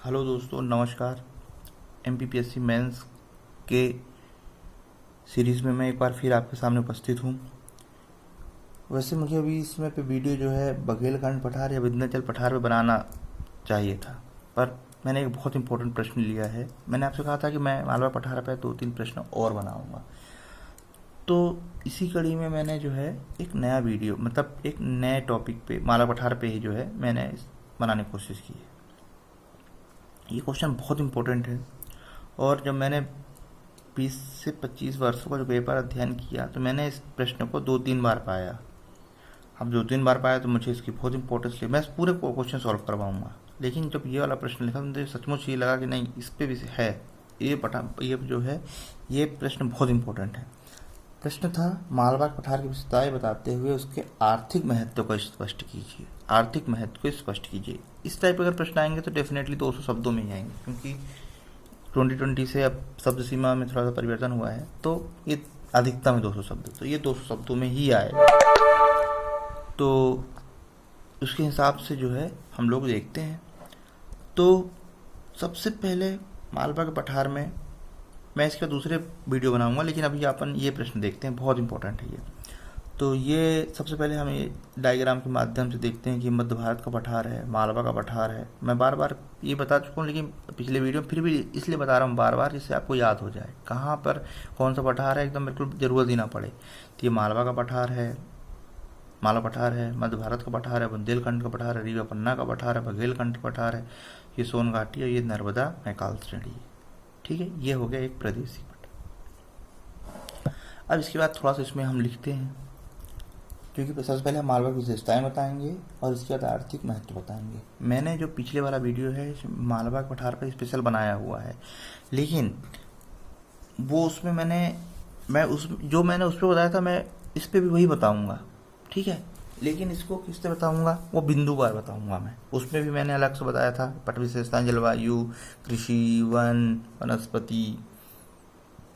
Hello दोस्तों, नमस्कार। MPPSC mains के सीरीज़ में मैं एक बार फिर आपके सामने उपस्थित हूँ। वैसे मुझे अभी इस समय पे वीडियो जो है बघेलखंड पठार या विंध्याचल पठार पे बनाना चाहिए था, पर मैंने एक बहुत इंपॉर्टेंट प्रश्न लिया है। मैंने आपसे कहा था कि मैं मालवा पठार पे 2-3 प्रश्न और बनाऊंगा, तो इसी कड़ी में मैंने जो है एक नया वीडियो मतलब एक नए टॉपिक पे मालवा पठार पे ही जो है मैंने बनाने की कोशिश की है। ये क्वेश्चन बहुत इंपॉर्टेंट है और जब मैंने 20 से 25 वर्षों का जो पेपर अध्ययन किया तो मैंने इस प्रश्न को 2-3 बार पाया। अब 2-3 बार पाया तो मुझे इसकी बहुत इंपॉर्टेंस लगी। मैं इस पूरे क्वेश्चन सॉल्व करवाऊंगा, लेकिन जब ये वाला प्रश्न लिखा तो मुझे सचमुच ये लगा कि नहीं, इस पे भी है ये जो है ये प्रश्न बहुत इंपॉर्टेंट है। प्रश्न था, मालवा पठार की विशेषताएं बताते हुए उसके आर्थिक महत्व को स्पष्ट कीजिए। आर्थिक महत्व को स्पष्ट कीजिए। इस टाइप अगर प्रश्न आएंगे तो डेफिनेटली 200 शब्दों में ही आएंगे, क्योंकि 2020 से अब शब्द सीमा में थोड़ा सा परिवर्तन हुआ है, तो ये अधिकतम है 200 शब्द, तो ये 200 शब्दों में ही आएगा। तो उसके हिसाब से जो है हम लोग देखते हैं। तो सबसे पहले मालवा के पठार में मैं इसका दूसरे वीडियो बनाऊंगा, लेकिन अभी अपन ये प्रश्न देखते हैं, बहुत इंपॉर्टेंट है ये। तो ये सबसे पहले हम ये डायग्राम के माध्यम से देखते हैं कि मध्य भारत का पठार है, मालवा का पठार है। मैं बार बार ये बता चुका हूँ, लेकिन पिछले वीडियो में फिर भी इसलिए बता रहा हूँ बार बार, जिससे आपको याद हो जाए कहाँ पर कौन सा पठार है, एकदम बिल्कुल ज़रूरत ही ना पड़े। तो ये मालवा का पठार है, मालवा पठार है, मध्य भारत का पठार है, बुंदेलखंड का पठार है, रीवा पन्ना का पठार है, बघेलखंड का पठार है, ये सोन घाटी है, ये नर्मदा मैकाल श्रेणी है। ठीक है, ये हो गया एक प्रदेशी पठार। अब इसके बाद थोड़ा सा इसमें हम लिखते हैं, क्योंकि सबसे पहले हम मालवा की विशेषताएं बताएंगे और इसके बाद आर्थिक महत्व बताएंगे। मैंने जो पिछले वाला वीडियो है मालवा के पठार पर स्पेशल बनाया हुआ है, लेकिन वो उसमें मैंने उस पर बताया था, मैं इस पर भी वही बताऊंगा। ठीक है, लेकिन इसको किस से बताऊंगा वो बिंदुवार बताऊंगा मैं। उसमें भी मैंने अलग से बताया था, पट विशेषताएं, जलवायु, कृषि, वन, वनस्पति,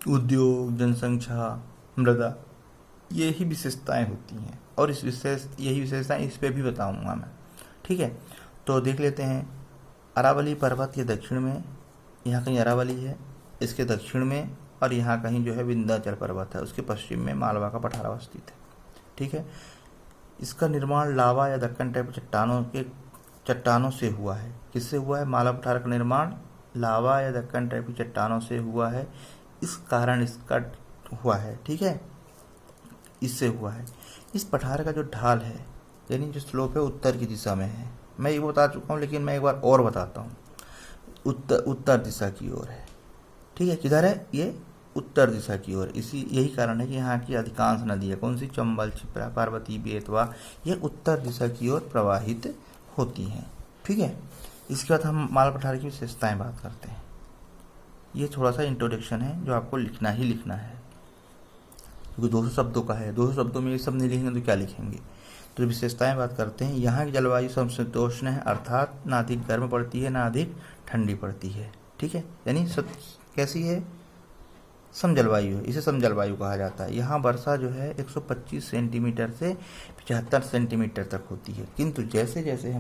उद्योग, जनसंख्या, मृदा, यही विशेषताएं होती हैं और यही विशेषताएं इस पे भी बताऊंगा मैं। ठीक है, तो देख लेते हैं। अरावली पर्वत के दक्षिण में, यहाँ कहीं अरावली है, इसके दक्षिण में, और यहाँ कहीं जो है विंध्याचल पर्वत है, उसके पश्चिम में मालवा का पठार अवस्थित है। ठीक है, इसका निर्माण लावा या दक्कन टाइप चट्टानों से हुआ है। किससे हुआ है? मालवा पठार का निर्माण लावा या दक्कन टाइप की चट्टानों से हुआ है, इस कारण इसका हुआ है। ठीक है, इससे हुआ है। इस पठार का जो ढाल है, यानी जो स्लोप है, उत्तर की दिशा में है। मैं ये बता चुका हूँ, लेकिन मैं एक बार और बताता हूँ। उत्तर दिशा की ओर है। ठीक है, किधर है? ये उत्तर दिशा की ओर। यही कारण है कि यहाँ की अधिकांश नदियाँ, कौन सी? चंबल, क्षिप्रा, पार्वती, बेतवा, ये उत्तर दिशा की ओर प्रवाहित होती हैं। ठीक है, इसके बाद हम मालवा पठार की विशेषताएं बात करते हैं। ये थोड़ा सा इंट्रोडक्शन है जो आपको लिखना ही लिखना है, क्योंकि 200 शब्दों का है। 200 शब्दों में ये सब नहीं लिखेंगे तो क्या लिखेंगे। तो विशेषताएं बात करते हैं। यहाँ की जलवायु समशीतोष्ण है, अर्थात ना अधिक गर्म पड़ती है ना अधिक ठंडी पड़ती है। ठीक है, यानी कैसी है? सम जलवायु है, इसे सम जलवायु कहा जाता है। यहाँ वर्षा जो है 125 सेंटीमीटर से 75 सेंटीमीटर तक होती है, किंतु जैसे जैसे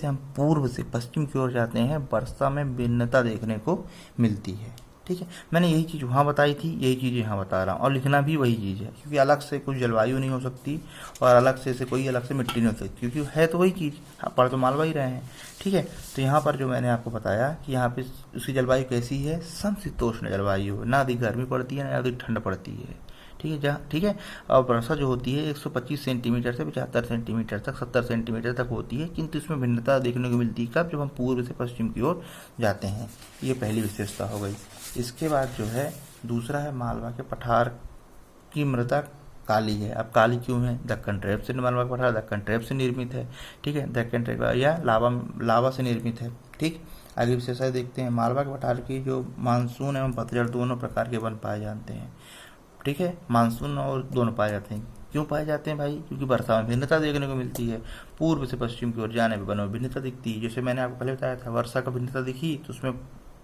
हम पूर्व से पश्चिम की ओर जाते हैं, वर्षा में भिन्नता देखने को मिलती है। ठीक है, मैंने यही चीज़ वहाँ बताई थी, यही चीज़ यहाँ बता रहा हूँ, और लिखना भी वही चीज़ है, क्योंकि अलग से कोई जलवायु नहीं हो सकती और अलग से कोई अलग से मिट्टी नहीं हो सकती, क्योंकि है तो वही चीज़, पढ़ तो मालवा ही रहे हैं। ठीक है, तो यहाँ पर जो मैंने आपको बताया कि यहाँ पे उसकी जलवायु कैसी है? समशीतोष्ण जलवायु है, ना अधिक गर्मी पड़ती है ना अधिक ठंड पड़ती है। ठीक है, और वर्षा जो होती है 125 सेंटीमीटर से 75 सेंटीमीटर तक, 70 सेंटीमीटर तक होती है, किंतु इसमें भिन्नता देखने को मिलती है कब? जब हम पूर्व से पश्चिम की ओर जाते हैं। ये पहली विशेषता हो गई। इसके बाद जो है दूसरा है, मालवा के पठार की मृदा काली है। अब काली क्यों है? दक्कन ट्रैप से मालवा का पठार दक्कन ट्रैप से निर्मित है। ठीक है, दक्कन ट्रैप या लावा से निर्मित है। ठीक, आगे विशेषता देखते हैं। मालवा के पठार की जो मानसून एवं पतझड़ दोनों प्रकार के वन पाए जाते हैं। ठीक है, मानसून और दोनों पाए जाते हैं। क्यों पाए जाते हैं भाई? क्योंकि वर्षा में भिन्नता देखने को मिलती है। पूर्व से पश्चिम की ओर जाने पर वनों में भिन्नता दिखती है। जैसे मैंने आपको पहले बताया था, वर्षा का भिन्नता दिखी तो उसमें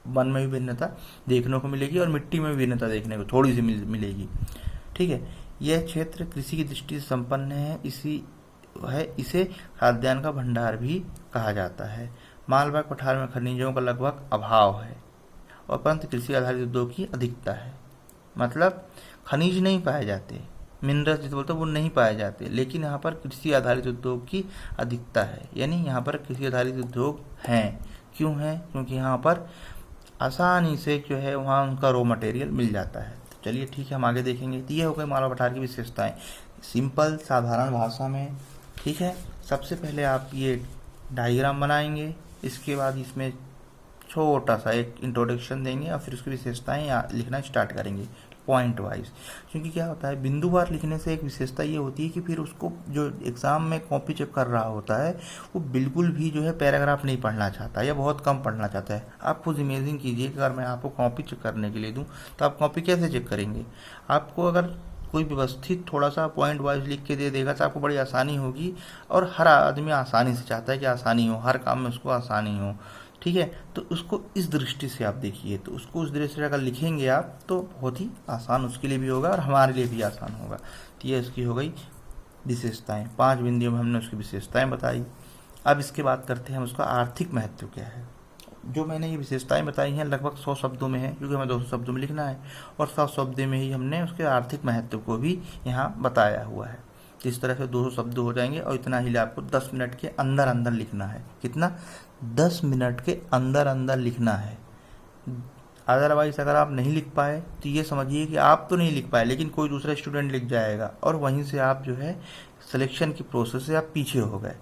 वन में भी भिन्नता देखने को मिलेगी और मिट्टी में भी भिन्नता देखने को थोड़ी सी मिलेगी। ठीक है, यह क्षेत्र कृषि की दृष्टि से संपन्न है, इसे खाद्यान्न का भंडार भी कहा जाता है। मालवा के पठार में खनिजों का लगभग अभाव है और परंतु कृषि आधारित उद्योग की अधिकता है। मतलब खनिज नहीं पाए जाते, मिनरल्स जिसे बोलते हैं वो नहीं पाए जाते, लेकिन यहाँ पर कृषि आधारित उद्योग की अधिकता है। यानी यहाँ पर कृषि आधारित उद्योग हैं। क्यों हैं? क्योंकि यहाँ पर आसानी से जो है वहाँ उनका रॉ मटेरियल मिल जाता है। तो चलिए ठीक है, हम आगे देखेंगे। तो ये हो गई मालवा पठार की विशेषताएं सिंपल साधारण भाषा में। ठीक है, सबसे पहले आप ये डायग्राम बनाएंगे, इसके बाद इसमें छोटा सा एक इंट्रोडक्शन देंगे और फिर उसकी विशेषताएं लिखना स्टार्ट करेंगे पॉइंट वाइज। क्योंकि क्या होता है, बिंदुवार लिखने से एक विशेषता ये होती है कि फिर उसको जो एग्जाम में कॉपी चेक कर रहा होता है वो बिल्कुल भी जो है पैराग्राफ नहीं पढ़ना चाहता या बहुत कम पढ़ना चाहता है। आप खुद इमेजिन कीजिए कि अगर मैं आपको कॉपी चेक करने के लिए दूं तो आप कॉपी कैसे चेक करेंगे? आपको अगर कोई व्यवस्थित थोड़ा सा पॉइंट वाइज लिख के दे देगा तो आपको बड़ी आसानी होगी। और हर आदमी आसानी से चाहता है कि आसानी हो, हर काम में उसको आसानी हो। ठीक है, तो उसको इस दृष्टि से आप देखिए, तो उसको उस दृष्टि से अगर लिखेंगे आप तो बहुत ही आसान उसके लिए भी होगा और हमारे लिए भी आसान होगा। तो ये इसकी हो गई विशेषताएं। 5 बिंदुओं में हमने उसकी विशेषताएं बताई। अब इसके बाद करते हैं उसका आर्थिक महत्व क्या है। जो मैंने ये विशेषताएं बताई हैं लगभग 100 शब्दों में है, क्योंकि हमें 200 शब्दों में लिखना है और 100 शब्दों में ही हमने उसके आर्थिक महत्व को भी यहाँ बताया हुआ है। तो इस तरह से 200 शब्द हो जाएंगे और इतना ही आपको 10 मिनट के अंदर अंदर लिखना है। कितना? 10 मिनट के अंदर अंदर लिखना है। अदरवाइज अगर आप नहीं लिख पाए तो ये समझिए कि आप तो नहीं लिख पाए, लेकिन कोई दूसरा स्टूडेंट लिख जाएगा और वहीं से आप जो है सिलेक्शन की प्रोसेस से आप पीछे हो गए।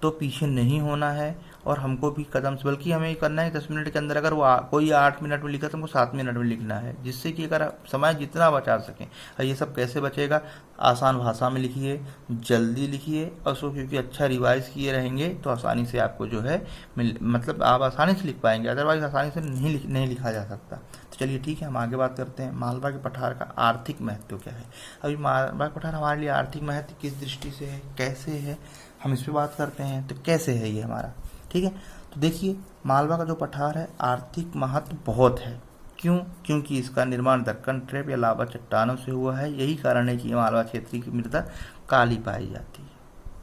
तो पीछे नहीं होना है और हमको भी कदम से, बल्कि हमें ये करना है 10 मिनट के अंदर। अगर वो कोई 8 मिनट में लिखा तो हमको 7 मिनट में लिखना है, जिससे कि अगर आप समय जितना बचा सकें। और ये सब कैसे बचेगा? आसान भाषा में लिखिए, जल्दी लिखिए और उसको क्योंकि अच्छा रिवाइज किए रहेंगे तो आसानी से आपको जो है मतलब आप आसानी से लिख पाएंगे। अदरवाइज आसानी से नहीं लिखा जा सकता। तो चलिए ठीक है, हम आगे बात करते हैं मालवा के पठार का आर्थिक महत्व क्या है। अभी मालवा के पठार हमारे लिए आर्थिक महत्व किस दृष्टि से है, कैसे है, हम इस पर बात करते हैं। तो कैसे है ये हमारा? ठीक है, तो देखिए मालवा का जो पठार है आर्थिक महत्व बहुत है। क्यों? क्योंकि इसका निर्माण दक्कन ट्रैप या लावा चट्टानों से हुआ है। यही कारण है कि मालवा क्षेत्र की मृदा काली पाई जाती है।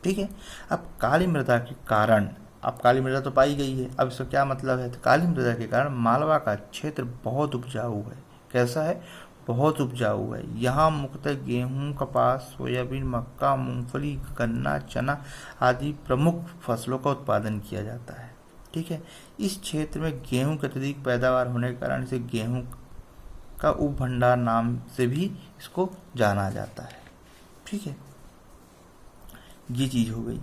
ठीक है, अब काली मृदा के कारण, अब काली मृदा तो पाई गई है, अब इसका क्या मतलब है? तो काली मृदा के कारण मालवा का क्षेत्र बहुत उपजाऊ है। कैसा है? बहुत उपजाऊ है। यहाँ मुख्यतः गेहूं, कपास, सोयाबीन, मक्का, मूंगफली, गन्ना, चना आदि प्रमुख फसलों का उत्पादन किया जाता है। ठीक है, इस क्षेत्र में गेहूं की अत्यधिक पैदावार होने के कारण इसे गेहूं का उपभंडार नाम से भी इसको जाना जाता है। ठीक है, ये चीज हो गई।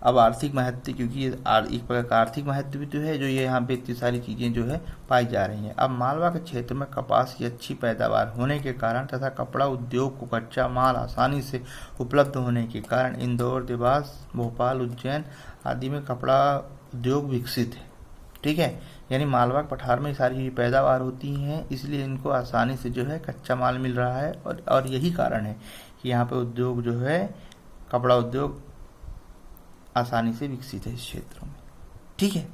अब आर्थिक महत्व, क्योंकि एक प्रकार का आर्थिक महत्व भी तो है जो ये यहाँ पे इतनी सारी चीज़ें जो है पाई जा रही हैं। अब मालवा के क्षेत्र में कपास की अच्छी पैदावार होने के कारण तथा कपड़ा उद्योग को कच्चा माल आसानी से उपलब्ध होने के कारण इंदौर, देवास, भोपाल, उज्जैन आदि में कपड़ा उद्योग विकसित है। ठीक है, यानी मालवा के पठार में सारी पैदावार होती हैं, इसलिए इनको आसानी से जो है कच्चा माल मिल रहा है और यही कारण है कि यहाँ पे उद्योग जो है कपड़ा उद्योग आसानी से विकसित है इस क्षेत्रों में। ठीक है,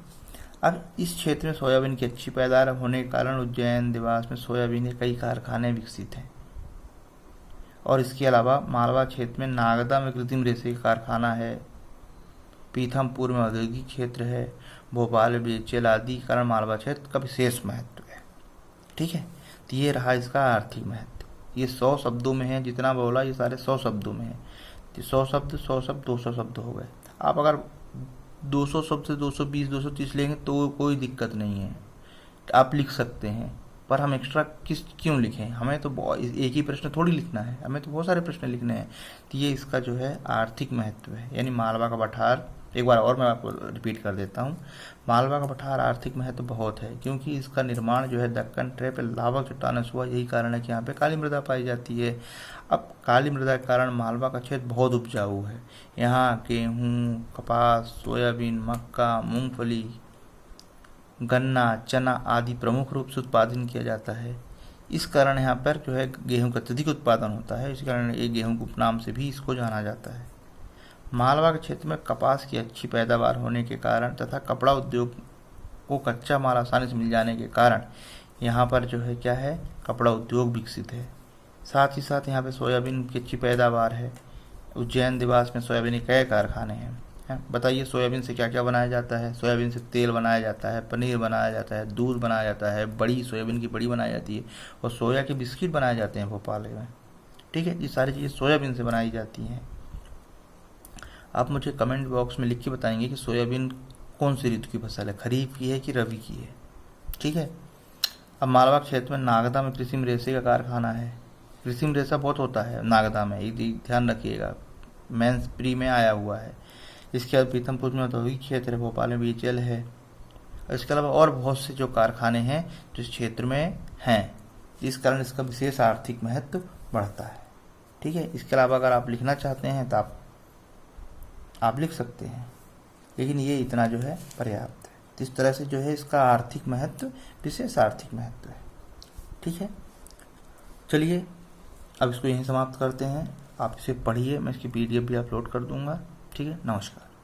अब इस क्षेत्र में सोयाबीन की अच्छी पैदावार होने के कारण उज्जैन, देवास में सोयाबीन के कई कारखाने विकसित हैं। और इसके अलावा मालवा क्षेत्र में नागदा में कृत्रिम रेशे का कारखाना है, पीथमपुर में औद्योगिक क्षेत्र है, भोपाल, बेचल आदि कारण मालवा क्षेत्र का विशेष महत्व है। ठीक है, तो ये रहा इसका आर्थिक महत्व। ये 100 शब्दों में है, जितना बोला ये सारे 100 शब्दों में है। 100 शब्द 200 शब्द हो गए। आप अगर 200 शब्द से 220, 230 लेंगे तो कोई दिक्कत नहीं है, आप लिख सकते हैं। पर हम एक्स्ट्रा क्यों लिखें? हमें तो एक ही प्रश्न थोड़ी लिखना है, हमें तो बहुत सारे प्रश्न लिखने हैं। तो ये इसका जो है आर्थिक महत्व है। यानी मालवा का पठार, एक बार और मैं आपको रिपीट कर देता हूँ, मालवा का पठार आर्थिक महत्व बहुत है क्योंकि इसका निर्माण जो है दक्कन ट्रैप लावा चट्टानों से हुआ। यही कारण है कि यहाँ पे काली मृदा पाई जाती है। अब काली मृदा के कारण मालवा का क्षेत्र बहुत उपजाऊ है। यहाँ गेहूँ, कपास, सोयाबीन, मक्का, मूंगफली, गन्ना, चना आदि प्रमुख रूप से उत्पादन किया जाता है। इस कारण यहाँ पर जो है गेहूँ का अत्यधिक उत्पादन होता है। इस कारण ये गेहूँ के उपनाम से भी इसको जाना जाता है। मालवा के क्षेत्र में कपास की अच्छी पैदावार होने के कारण तथा कपड़ा उद्योग को कच्चा माल आसानी से मिल जाने के कारण यहाँ पर जो है क्या है, कपड़ा उद्योग विकसित है। साथ ही साथ यहाँ पे सोयाबीन की अच्छी पैदावार है। उज्जैन, देवास में सोयाबीन के कई कारखाने हैं। हैं। बताइए सोयाबीन से क्या क्या बनाया जाता है। सोयाबीन से तेल बनाया जाता है, पनीर बनाया जाता है, दूध बनाया जाता है, बड़ी सोयाबीन की बड़ी बनाई जाती है और सोया के बिस्किट बनाए जाते हैं भोपाल में। ठीक है, ये सारी चीज़ें सोयाबीन से बनाई जाती हैं। आप मुझे कमेंट बॉक्स में लिख के बताएंगे कि सोयाबीन कौन सी ऋतु की फसल है, खरीफ की है कि रबी की है। ठीक है। अब मालवा क्षेत्र में नागदा में कृषि रेशे का कारखाना है। कृषि रेशा बहुत होता है नागदा में, ये ध्यान रखिएगा, मेंस प्री में आया हुआ है। इसके बाद पीथमपुर में औद्योगिक क्षेत्र है, भोपाल में बीएचएल है। इसके अलावा और बहुत से जो कारखाने हैं जो इस क्षेत्र में हैं, इस कारण इसका विशेष आर्थिक महत्व बढ़ता है। ठीक है। इसके अलावा अगर आप लिखना चाहते हैं तो आप लिख सकते हैं, लेकिन ये इतना जो है पर्याप्त है। तो इस तरह से जो है इसका आर्थिक महत्व, विशेष आर्थिक महत्व है। ठीक है। चलिए अब इसको यहीं समाप्त करते हैं। आप इसे पढ़िए, मैं इसकी PDF भी अपलोड कर दूंगा। ठीक है, नमस्कार।